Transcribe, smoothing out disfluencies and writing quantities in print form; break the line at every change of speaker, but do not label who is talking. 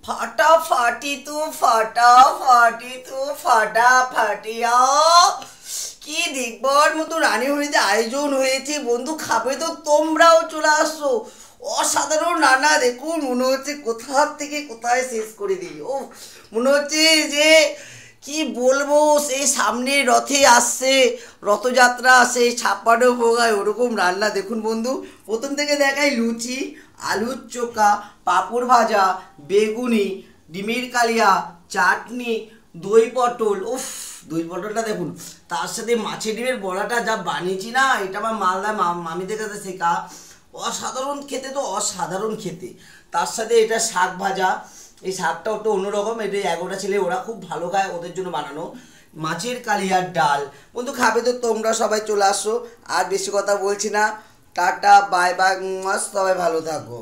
ফাটাফাটি তু ফাটাফাটি তু ফাটাফাটিয়া কি দেখবার মতো রানী হরিতে আয়োজন হয়েছে। বন্ধু খাবে তো তোমরাও চলে আসো। অসাধারণ রান্না দেখুন, মনে হচ্ছে কোথা থেকে কোথায় শেষ করে দিই। ও মনে হচ্ছে যে কি বলবো, সেই সামনে রথে আসছে, রথযাত্রা সেই 56 ভোগায় ওরকম রান্না দেখুন বন্ধু। প্রথম থেকে দেখাই লুচি, আলুর চোখা, পাঁপড় ভাজা, বেগুনি, ডিমের কালিয়া, চাটনি, দই পটল। উফ, দই পটলটা দেখুন, তার সাথে মাছের ডিমের বড়াটা যা বানিয়েছি না, এটা আমার মালদা মামিদের কাছে শেখা। অসাধারণ খেতে, তো অসাধারণ খেতে। তার সাথে এটা শাক ভাজা, এই শাকটা একটু অন্যরকম, এটা 11টা ছেলে ওরা খুব ভালো খায়, ওদের জন্য বানানো। মাছের কালিয়ার ডাল। বন্ধু খাবে তো তোমরা সবাই চলে আসো। আর বেশি কথা বলছি না, টাটা বাই বাই, সবাই ভালো থাকো।